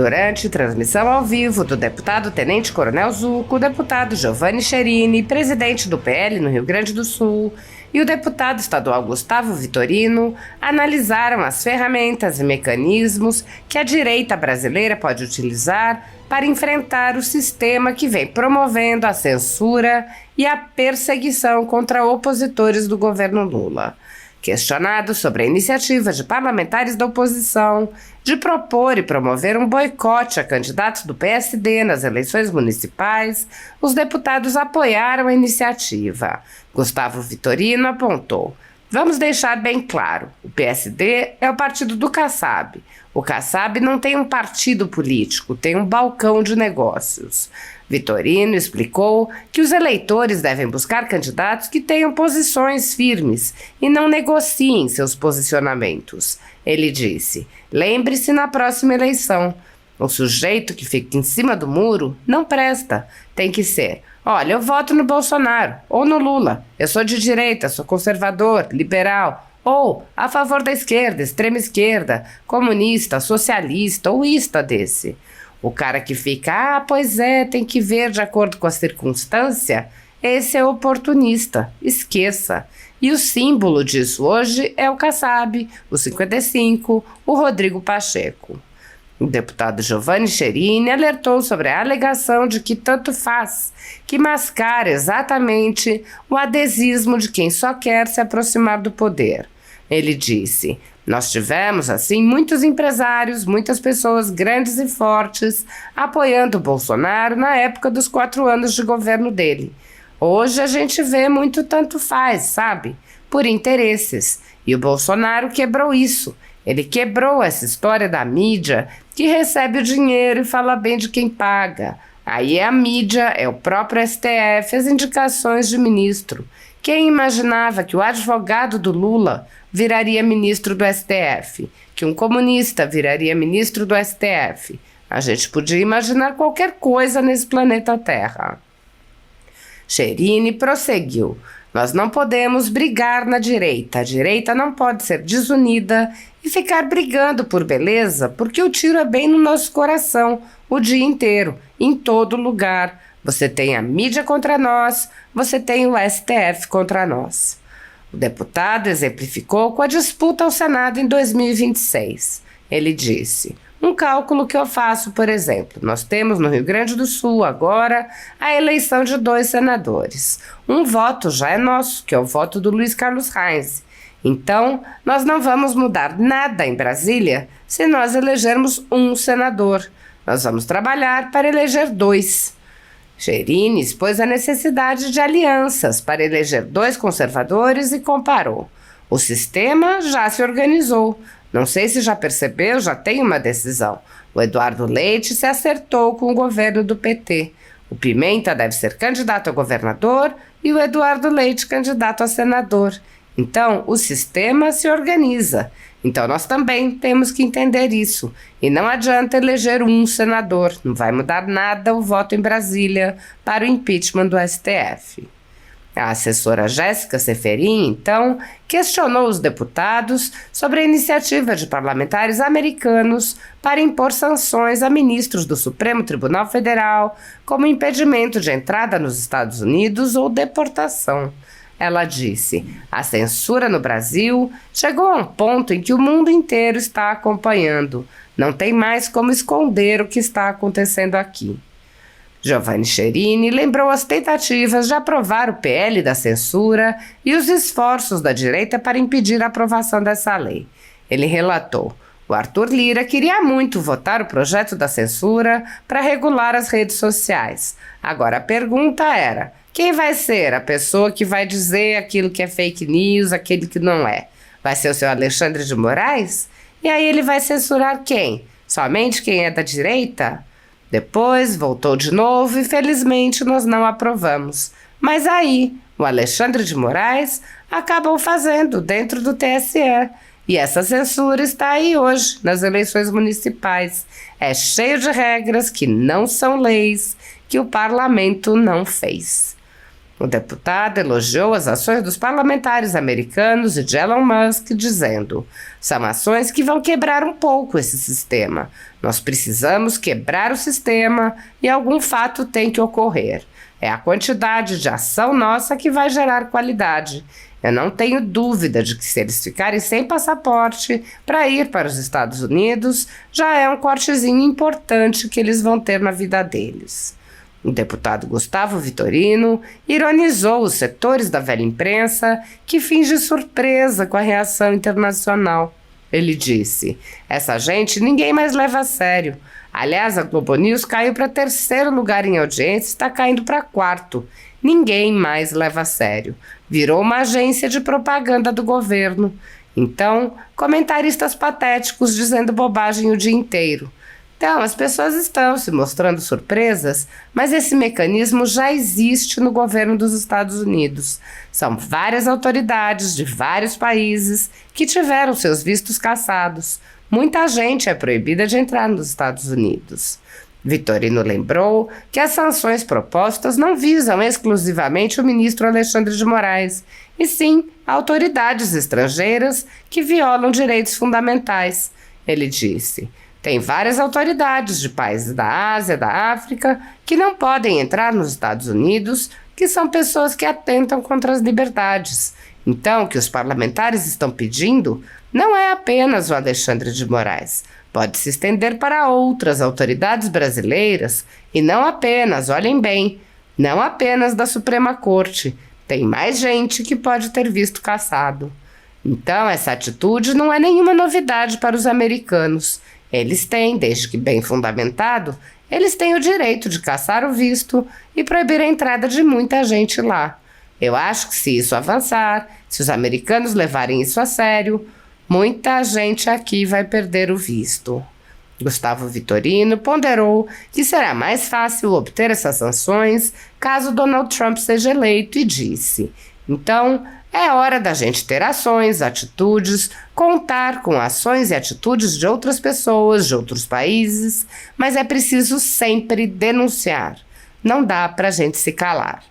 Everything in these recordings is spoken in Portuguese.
Durante transmissão ao vivo do deputado Tenente Coronel Zuco, o deputado Giovanni Cherini, presidente do PL no Rio Grande do Sul, e o deputado estadual Gustavo Vitorino analisaram as ferramentas e mecanismos que a direita brasileira pode utilizar para enfrentar o sistema que vem promovendo a censura e a perseguição contra opositores do governo Lula. Questionado sobre a iniciativa de parlamentares da oposição de propor e promover um boicote a candidatos do PSD nas eleições municipais, os deputados apoiaram a iniciativa. Gustavo Vitorino apontou: "Vamos deixar bem claro, o PSD é o partido do Kassab. O Kassab não tem um partido político, tem um balcão de negócios." Vitorino explicou que os eleitores devem buscar candidatos que tenham posições firmes e não negociem seus posicionamentos. Ele disse: "Lembre-se na próxima eleição, o sujeito que fica em cima do muro não presta. Tem que ser: olha, eu voto no Bolsonaro ou no Lula, eu sou de direita, sou conservador, liberal, ou a favor da esquerda, extrema esquerda, comunista, socialista ou ista desse. O cara que fica, pois é, tem que ver de acordo com a circunstância, esse é oportunista, esqueça. E o símbolo disso hoje é o Kassab, o 55, o Rodrigo Pacheco." O deputado Giovanni Cherini alertou sobre a alegação de que tanto faz, que mascara exatamente o adesismo de quem só quer se aproximar do poder. Ele disse: "Nós tivemos, assim, muitos empresários, muitas pessoas grandes e fortes apoiando o Bolsonaro na época dos 4 anos de governo dele. Hoje a gente vê muito tanto faz, sabe? Por interesses. E o Bolsonaro quebrou isso. Ele quebrou essa história da mídia que recebe o dinheiro e fala bem de quem paga. Aí é a mídia, é o próprio STF, as indicações de ministro. Quem imaginava que o advogado do Lula viraria ministro do STF, que um comunista viraria ministro do STF? A gente podia imaginar qualquer coisa nesse planeta Terra." Cherini prosseguiu: "Nós não podemos brigar na direita. A direita não pode ser desunida e ficar brigando por beleza, porque o tiro é bem no nosso coração, o dia inteiro, em todo lugar. Você tem a mídia contra nós, você tem o STF contra nós." O deputado exemplificou com a disputa ao Senado em 2026. Ele disse: "Um cálculo que eu faço, por exemplo, nós temos no Rio Grande do Sul agora a eleição de 2 senadores. Um voto já é nosso, que é o voto do Luiz Carlos Reis. Então, nós não vamos mudar nada em Brasília se nós elegermos um senador. Nós vamos trabalhar para eleger 2. Cherini expôs a necessidade de alianças para eleger 2 conservadores e comparou: "O sistema já se organizou. Não sei se já percebeu, já tem uma decisão. O Eduardo Leite se acertou com o governo do PT. O Pimenta deve ser candidato a governador e o Eduardo Leite candidato a senador. Então, o sistema se organiza. Então, nós também temos que entender isso. E não adianta eleger um senador. Não vai mudar nada o voto em Brasília para o impeachment do STF." A assessora Jéssica Seferin, então, questionou os deputados sobre a iniciativa de parlamentares americanos para impor sanções a ministros do Supremo Tribunal Federal, como impedimento de entrada nos Estados Unidos ou deportação. Ela disse: "A censura no Brasil chegou a um ponto em que o mundo inteiro está acompanhando. Não tem mais como esconder o que está acontecendo aqui." Giovanni Cherini lembrou as tentativas de aprovar o PL da censura e os esforços da direita para impedir a aprovação dessa lei. Ele relatou: "O Arthur Lira queria muito votar o projeto da censura para regular as redes sociais. Agora a pergunta era: quem vai ser a pessoa que vai dizer aquilo que é fake news, aquele que não é? Vai ser o seu Alexandre de Moraes? E aí ele vai censurar quem? Somente quem é da direita?" Depois voltou de novo e felizmente nós não aprovamos. Mas aí o Alexandre de Moraes acabou fazendo dentro do TSE. E essa censura está aí hoje, nas eleições municipais. É cheio de regras que não são leis, que o parlamento não fez. O deputado elogiou as ações dos parlamentares americanos e de Elon Musk, dizendo: são ações que vão quebrar um pouco esse sistema. Nós precisamos quebrar o sistema e algum fato tem que ocorrer. É a quantidade de ação nossa que vai gerar qualidade. Eu não tenho dúvida de que se eles ficarem sem passaporte para ir para os Estados Unidos, já é um cortezinho importante que eles vão ter na vida deles. O deputado Gustavo Vitorino ironizou os setores da velha imprensa que finge surpresa com a reação internacional. Ele disse: essa gente ninguém mais leva a sério. Aliás, a Globo News caiu para 3º lugar em audiência e está caindo para 4º. Ninguém mais leva a sério. Virou uma agência de propaganda do governo. Então, comentaristas patéticos dizendo bobagem o dia inteiro. Então, as pessoas estão se mostrando surpresas, mas esse mecanismo já existe no governo dos Estados Unidos. São várias autoridades de vários países que tiveram seus vistos cassados. Muita gente é proibida de entrar nos Estados Unidos. Vitorino lembrou que as sanções propostas não visam exclusivamente o ministro Alexandre de Moraes, e sim autoridades estrangeiras que violam direitos fundamentais. Ele disse: tem várias autoridades de países da Ásia, da África, que não podem entrar nos Estados Unidos, que são pessoas que atentam contra as liberdades. Então, o que os parlamentares estão pedindo não é apenas o Alexandre de Moraes. Pode se estender para outras autoridades brasileiras e não apenas, olhem bem, não apenas da Suprema Corte. Tem mais gente que pode ter visto cassado. Então, essa atitude não é nenhuma novidade para os americanos. Eles têm, desde que bem fundamentado, eles têm o direito de cassar o visto e proibir a entrada de muita gente lá. Eu acho que se isso avançar, se os americanos levarem isso a sério, muita gente aqui vai perder o visto. Gustavo Vitorino ponderou que será mais fácil obter essas sanções caso Donald Trump seja eleito e disse: então, é hora da gente ter ações, atitudes, contar com ações e atitudes de outras pessoas, de outros países, mas é preciso sempre denunciar. Não dá para a gente se calar.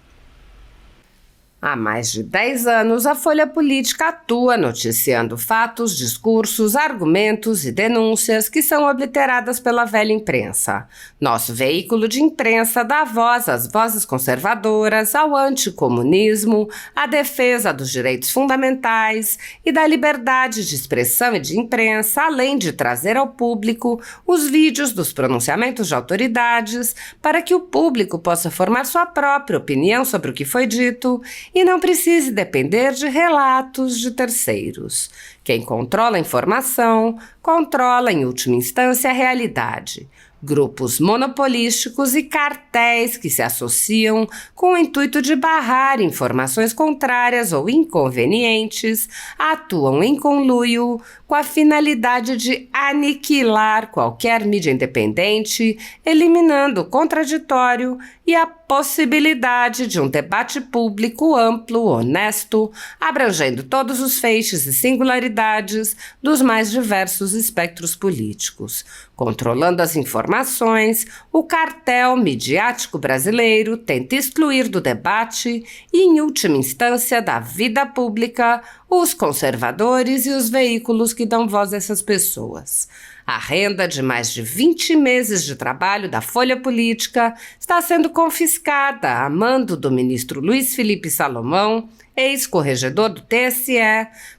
Há mais de 10 anos, a Folha Política atua noticiando fatos, discursos, argumentos e denúncias que são obliteradas pela velha imprensa. Nosso veículo de imprensa dá voz às vozes conservadoras, ao anticomunismo, à defesa dos direitos fundamentais e da liberdade de expressão e de imprensa, além de trazer ao público os vídeos dos pronunciamentos de autoridades para que o público possa formar sua própria opinião sobre o que foi dito e não precise depender de relatos de terceiros. Quem controla a informação, controla em última instância a realidade. Grupos monopolísticos e cartéis que se associam com o intuito de barrar informações contrárias ou inconvenientes atuam em conluio com a finalidade de aniquilar qualquer mídia independente, eliminando o contraditório e a possibilidade de um debate público amplo, honesto, abrangendo todos os feixes e singularidades dos mais diversos espectros políticos. Controlando as informações, o cartel midiático brasileiro tenta excluir do debate e, em última instância, da vida pública, os conservadores e os veículos que dão voz a essas pessoas. A renda de mais de 20 meses de trabalho da Folha Política está sendo confiscada a mando do ministro Luiz Felipe Salomão, ex-corregedor do TSE,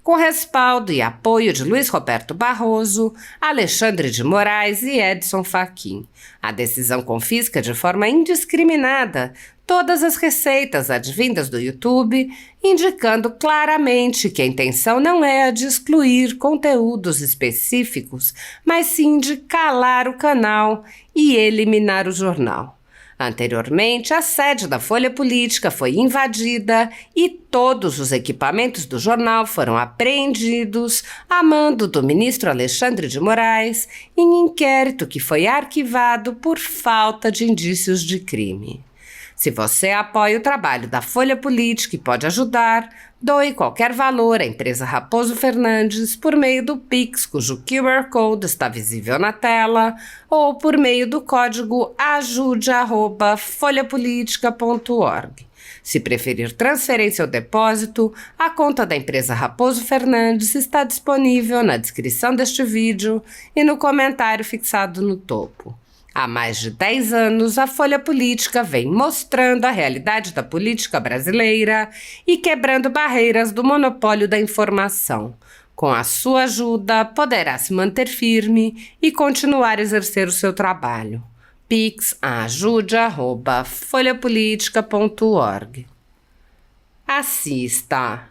com respaldo e apoio de Luiz Roberto Barroso, Alexandre de Moraes e Edson Fachin. A decisão confisca de forma indiscriminada todas as receitas advindas do YouTube, indicando claramente que a intenção não é a de excluir conteúdos específicos, mas sim de calar o canal e eliminar o jornal. Anteriormente, a sede da Folha Política foi invadida e todos os equipamentos do jornal foram apreendidos a mando do ministro Alexandre de Moraes em inquérito que foi arquivado por falta de indícios de crime. Se você apoia o trabalho da Folha Política e pode ajudar, doe qualquer valor à empresa Raposo Fernandes por meio do Pix, cujo QR Code está visível na tela, ou por meio do código ajude@folhapolitica.org. Se preferir transferência ou depósito, a conta da empresa Raposo Fernandes está disponível na descrição deste vídeo e no comentário fixado no topo. Há mais de 10 anos, a Folha Política vem mostrando a realidade da política brasileira e quebrando barreiras do monopólio da informação. Com a sua ajuda, poderá se manter firme e continuar a exercer o seu trabalho. Pix ajude@folhapolitica.org. Assista!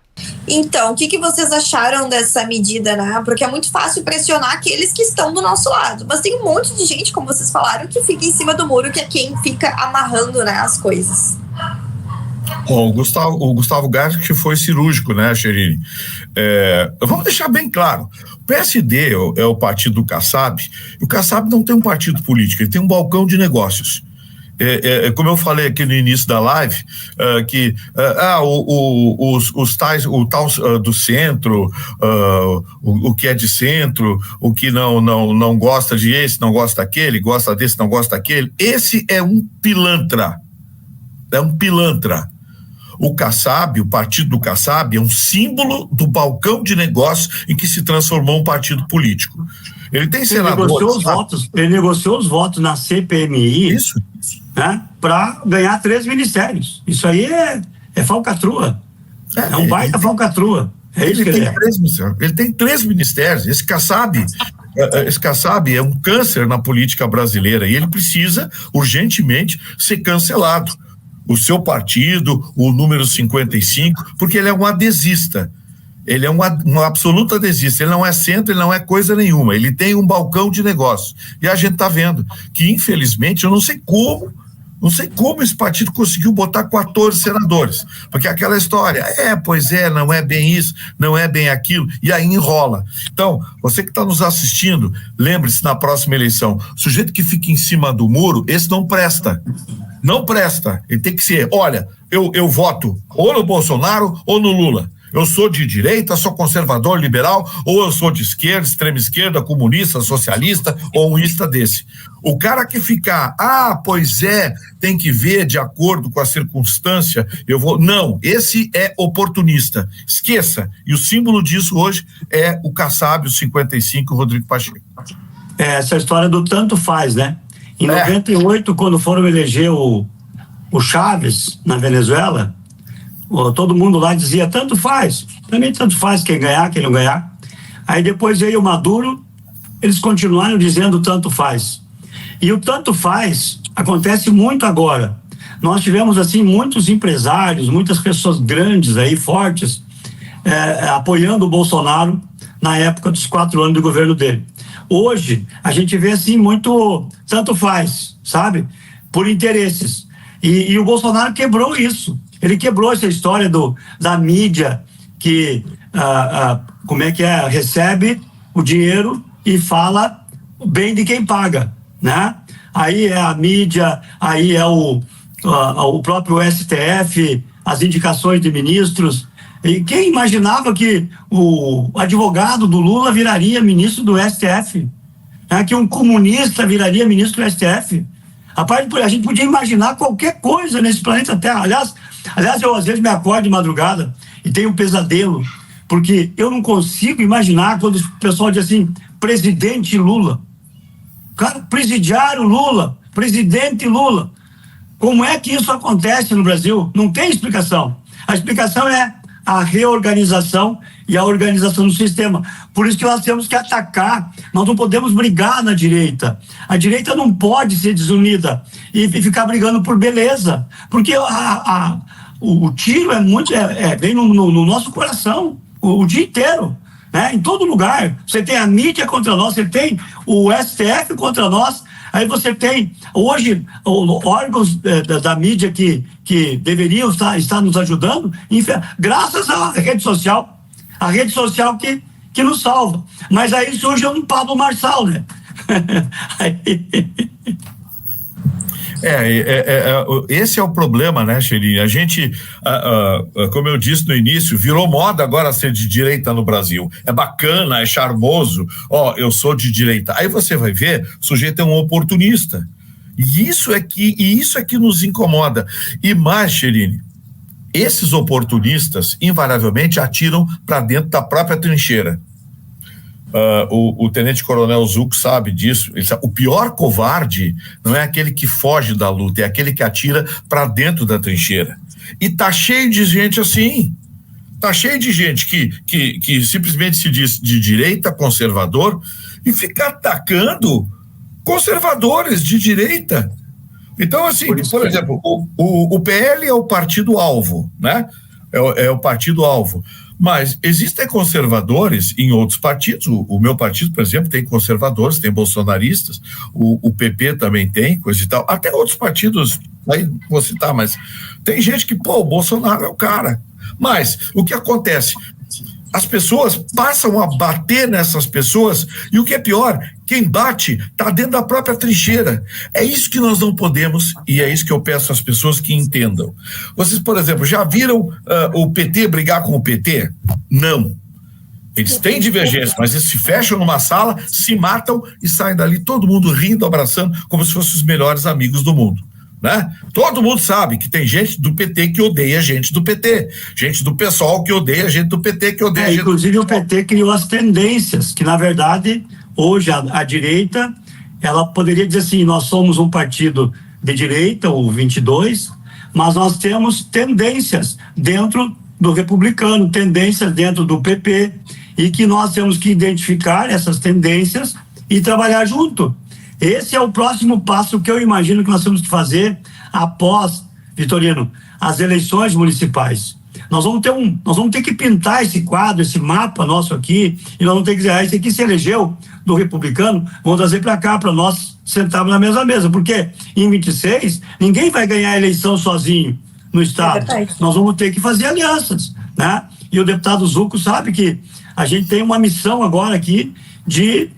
Então, o que vocês acharam dessa medida, né? Porque é muito fácil pressionar aqueles que estão do nosso lado, mas tem um monte de gente, como vocês falaram, que fica em cima do muro, que é quem fica amarrando, né, as coisas. Bom, o Gustavo Gatti foi cirúrgico, né, Sherini? Vamos deixar bem claro, o PSD é o partido do Kassab, e o Kassab não tem um partido político, ele tem um balcão de negócios. Como eu falei aqui no início da live, o tal do centro, o que é de centro, o que não gosta de esse, não gosta daquele, gosta desse, não gosta daquele, esse é um pilantra. O Kassab, o partido do Kassab, é um símbolo do balcão de negócios em que se transformou um partido político. Ele tem senadores... Ele negociou os votos na CPMI, né, para ganhar 3 ministérios. Isso aí é falcatrua. É um baita falcatrua. Ele tem 3 ministérios. Esse Kassab é um câncer na política brasileira e ele precisa urgentemente ser cancelado. O seu partido, o número 55, porque ele é um adesista. Ele é um absoluto adesista. Ele não é centro, ele não é coisa nenhuma. Ele tem um balcão de negócio. E a gente está vendo que, infelizmente, eu não sei como esse partido conseguiu botar 14 senadores. Porque aquela história, não é bem isso, não é bem aquilo, e aí enrola. Então, você que está nos assistindo, lembre-se, na próxima eleição, o sujeito que fica em cima do muro, esse não presta. Não presta. Ele tem que ser, olha, eu voto ou no Bolsonaro ou no Lula. Eu sou de direita, sou conservador, liberal, ou eu sou de esquerda, extrema esquerda, comunista, socialista, ou um ista desse. O cara que ficar, tem que ver de acordo com a circunstância, Não, esse é oportunista. Esqueça. E o símbolo disso hoje é o Kassab, o 55, Rodrigo Pacheco. Essa história do tanto faz, né? Em 98, quando foram eleger o Chávez na Venezuela, todo mundo lá dizia, tanto faz. Também tanto faz quem ganhar, quem não ganhar. Aí depois veio o Maduro, eles continuaram dizendo tanto faz. E o tanto faz acontece muito agora. Nós tivemos, assim, muitos empresários, muitas pessoas grandes aí, fortes, apoiando o Bolsonaro na época dos 4 anos do governo dele. Hoje, a gente vê, assim, muito tanto faz, sabe? Por interesses. E o Bolsonaro quebrou isso. Ele quebrou essa história da mídia que, recebe o dinheiro e fala bem de quem paga, né? Aí é a mídia, aí é o próprio STF, as indicações de ministros. E quem imaginava que o advogado do Lula viraria ministro do STF? Que um comunista viraria ministro do STF? Rapaz, a gente podia imaginar qualquer coisa nesse planeta Terra. Aliás, eu às vezes me acordo de madrugada e tenho um pesadelo, porque eu não consigo imaginar quando o pessoal diz assim, presidente Lula. Cara, presidiário Lula, presidente Lula. Como é que isso acontece no Brasil? Não tem explicação. A explicação é a reorganização e a organização do sistema. Por isso que nós temos que atacar, nós não podemos brigar na direita. A direita não pode ser desunida e ficar brigando por beleza, porque o tiro vem no nosso coração o dia inteiro, né? Em todo lugar. Você tem a mídia contra nós, você tem o STF contra nós, aí você tem hoje órgãos da mídia que deveriam estar nos ajudando, graças à rede social. A rede social que nos salva. Mas aí surge um Pablo Marçal, né? Esse é o problema, né, Sherini? A gente, como eu disse no início, virou moda agora ser de direita no Brasil. É bacana, é charmoso. Eu sou de direita. Aí você vai ver, o sujeito é um oportunista. E isso é que nos incomoda. E mais, Sherini, esses oportunistas invariavelmente atiram para dentro da própria trincheira. O tenente-coronel Zucco sabe disso. O pior covarde não é aquele que foge da luta, é aquele que atira para dentro da trincheira. E tá cheio de gente assim. Tá cheio de gente que simplesmente se diz de direita, conservador, e fica atacando conservadores de direita. Então, assim, por exemplo, o PL é o partido-alvo, né? É o partido-alvo. Mas existem conservadores em outros partidos. O meu partido, por exemplo, tem conservadores, tem bolsonaristas, o PP também tem, coisa e tal. Até outros partidos, aí vou citar, mas tem gente que, o Bolsonaro é o cara. Mas o que acontece? As pessoas passam a bater nessas pessoas e o que é pior, quem bate está dentro da própria trincheira. É isso que nós não podemos e é isso que eu peço às pessoas que entendam. Vocês, por exemplo, já viram o PT brigar com o PT? Não. Eles têm divergência, mas eles se fecham numa sala, se matam e saem dali todo mundo rindo, abraçando, como se fossem os melhores amigos do mundo. Né? Todo mundo sabe que tem gente do PT que odeia gente do PT, gente do PSOL que odeia gente do PT que odeia gente inclusive do o PT criou as tendências, que na verdade hoje a direita, ela poderia dizer assim, nós somos um partido de direita, o 22, mas nós temos tendências dentro do republicano, tendências dentro do PP, e que nós temos que identificar essas tendências e trabalhar junto. Esse é o próximo passo que eu imagino que nós temos que fazer após, Vitorino, as eleições municipais. Nós vamos ter que pintar esse quadro, esse mapa nosso aqui, e nós vamos ter que dizer, esse aqui se elegeu do republicano, vamos trazer para cá, para nós sentarmos na mesma mesa, porque em 26, ninguém vai ganhar a eleição sozinho no estado. Nós vamos ter que fazer alianças, né? E o deputado Zucco sabe que a gente tem uma missão agora aqui de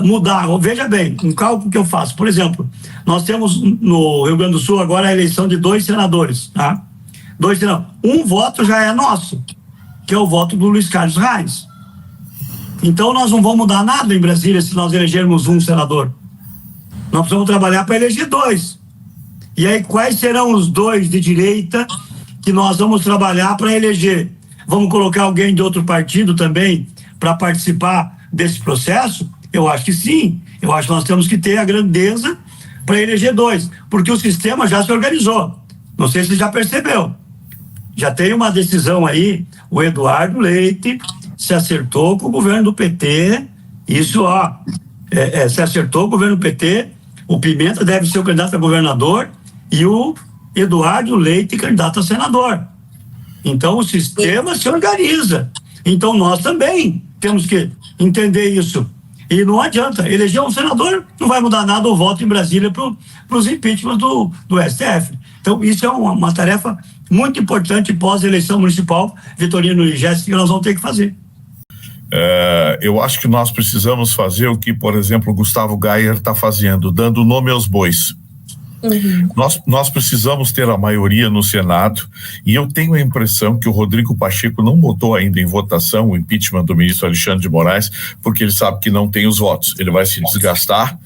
mudar. Veja bem, um cálculo que eu faço, por exemplo, nós temos no Rio Grande do Sul agora a eleição de 2 senadores, tá? 2 senadores. Um voto já é nosso, que é o voto do Luiz Carlos Reis. Então nós não vamos mudar nada em Brasília se nós elegermos um senador. Nós precisamos trabalhar para eleger 2. E aí quais serão os 2 de direita que nós vamos trabalhar para eleger? Vamos colocar alguém de outro partido também para participar desse processo? Eu acho que sim. Eu acho que nós temos que ter a grandeza para eleger 2, porque o sistema já se organizou. Não sei se você já percebeu. Já tem uma decisão aí, o Eduardo Leite se acertou com o governo do PT, isso, se acertou com o governo do PT, o Pimenta deve ser o candidato a governador e o Eduardo Leite candidato a senador. Então o sistema se organiza. Então nós também temos que entender isso. E não adianta, eleger um senador não vai mudar nada o voto em Brasília para os impeachments do STF. Então isso é uma tarefa muito importante pós-eleição municipal, Vitorino e Jéssica, que nós vamos ter que fazer. Eu acho que nós precisamos fazer o que, por exemplo, o Gustavo Gayer está fazendo, dando nome aos bois. Uhum. Nós precisamos ter a maioria no Senado, e eu tenho a impressão que o Rodrigo Pacheco não botou ainda em votação o impeachment do ministro Alexandre de Moraes, porque ele sabe que não tem os votos. Ele vai se desgastar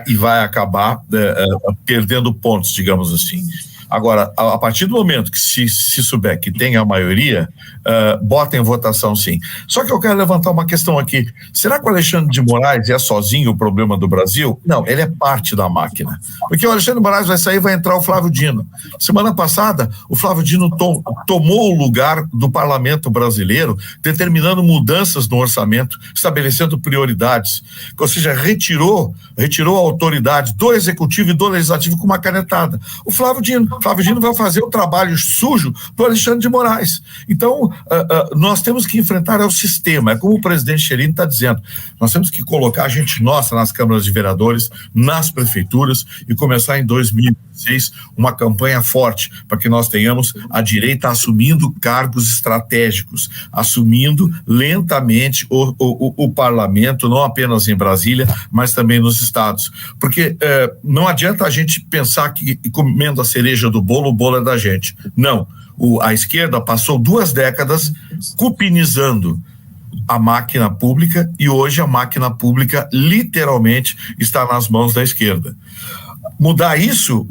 e vai acabar perdendo pontos, digamos assim. Agora, a partir do momento que se souber que tem a maioria, bota em votação sim. Só que eu quero levantar uma questão aqui. Será que o Alexandre de Moraes é sozinho o problema do Brasil? Não, ele é parte da máquina. Porque o Alexandre de Moraes vai sair e vai entrar o Flávio Dino. Semana passada, o Flávio Dino tomou o lugar do parlamento brasileiro, determinando mudanças no orçamento, estabelecendo prioridades. Ou seja, retirou a autoridade do executivo e do legislativo com uma canetada. O Flávio Dino vai fazer o trabalho sujo do Alexandre de Moraes. Então, nós temos que enfrentar o sistema. É como o presidente Chirino está dizendo. Nós temos que colocar a gente nossa nas câmaras de vereadores, nas prefeituras e começar em 2016 uma campanha forte para que nós tenhamos a direita assumindo cargos estratégicos, assumindo lentamente o parlamento, não apenas em Brasília, mas também nos estados. Porque não adianta a gente pensar que comendo a cereja do bolo, o bolo é da gente. Não. A esquerda passou 2 décadas cupinizando a máquina pública e hoje a máquina pública literalmente está nas mãos da esquerda. Mudar isso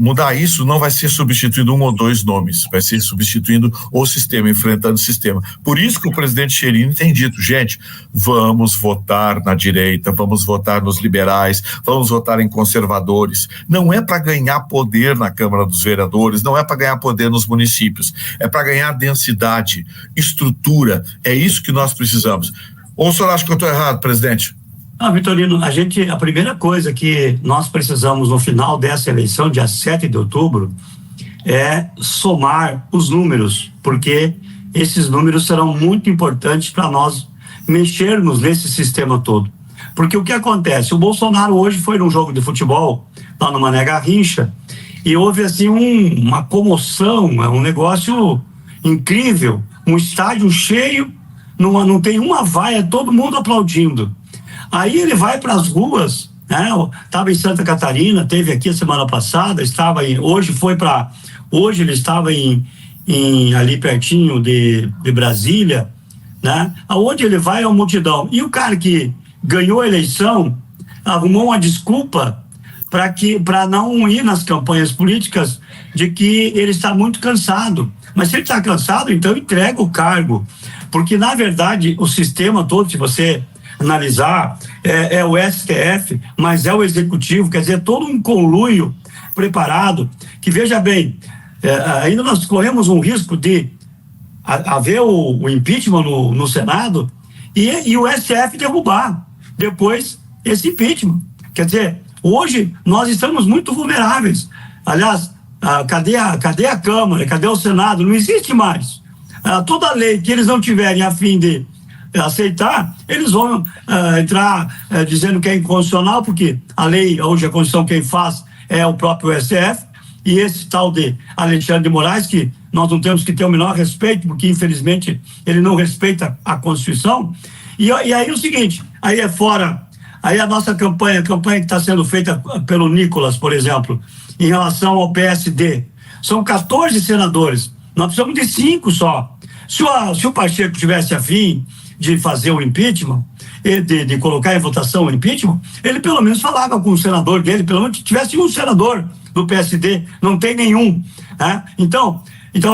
não vai ser substituindo um ou dois nomes, vai ser substituindo o sistema, enfrentando o sistema. Por isso que o presidente Cherini tem dito, gente, vamos votar na direita, vamos votar nos liberais, vamos votar em conservadores. Não é para ganhar poder na Câmara dos Vereadores, não é para ganhar poder nos municípios, é para ganhar densidade, estrutura, é isso que nós precisamos. Ou o senhor acha que eu estou errado, presidente? Vitorino, a primeira coisa que nós precisamos no final dessa eleição, dia 7 de outubro, é somar os números, porque esses números serão muito importantes para nós mexermos nesse sistema todo. Porque o que acontece? O Bolsonaro hoje foi num jogo de futebol, lá no Mané Garrincha, e houve assim uma comoção, um negócio incrível, um estádio cheio, não tem uma vaia, todo mundo aplaudindo. Aí ele vai para as ruas, né? Estava em Santa Catarina, teve aqui a semana passada, hoje ele estava ali pertinho de Brasília, né? Aonde ele vai é uma multidão. E o cara que ganhou a eleição arrumou uma desculpa para não ir nas campanhas políticas, de que ele está muito cansado. Mas se ele está cansado, então entrega o cargo. Porque, na verdade, o sistema todo, se você analisar, é o STF, mas é o Executivo, quer dizer, todo um conluio preparado, que, veja bem, ainda nós corremos um risco de haver o impeachment no Senado e o STF derrubar depois esse impeachment. Quer dizer, hoje nós estamos muito vulneráveis. Aliás, cadê a Câmara, cadê o Senado? Não existe mais. Toda lei que eles não tiverem a fim de aceitar, eles vão entrar dizendo que é inconstitucional, porque a lei, hoje a Constituição quem faz é o próprio STF, e esse tal de Alexandre de Moraes, que nós não temos que ter o menor respeito, porque infelizmente ele não respeita a Constituição. E aí o seguinte, aí a nossa campanha que está sendo feita pelo Nicolas, por exemplo, em relação ao PSD, são 14 senadores, nós precisamos de 5 só. Se o Pacheco tivesse afim de fazer o impeachment, de colocar em votação o impeachment, ele pelo menos falava com o senador dele, pelo menos tivesse um senador do PSD, não tem nenhum, né? Então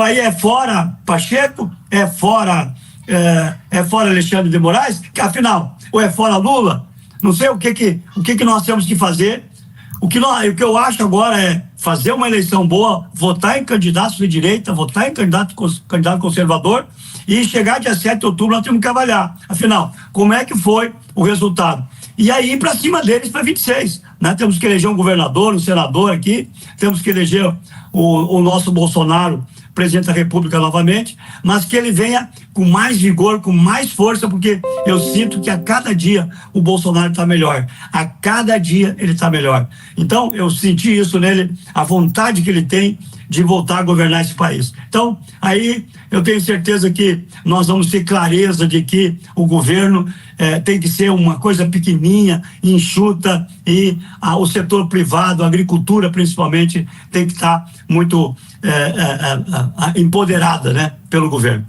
aí é fora Pacheco, é fora Alexandre de Moraes, que afinal, ou é fora Lula, não sei o que nós temos que fazer. O que eu acho agora é fazer uma eleição boa, votar em candidatos de direita, votar em candidato conservador, e chegar dia 7 de outubro nós temos que avaliar. Afinal, como é que foi o resultado? E aí ir para cima deles para 26. Né? Temos que eleger um governador, um senador aqui, temos que eleger o nosso Bolsonaro presidente da República novamente, mas que ele venha com mais vigor, com mais força, porque eu sinto que a cada dia o Bolsonaro está melhor. A cada dia ele está melhor. Então, eu senti isso nele, a vontade que ele tem de voltar a governar esse país. Então, aí eu tenho certeza que nós vamos ter clareza de que o governo tem que ser uma coisa pequenininha, enxuta, e o setor privado, a agricultura principalmente, tem que estar muito empoderada, né, pelo governo.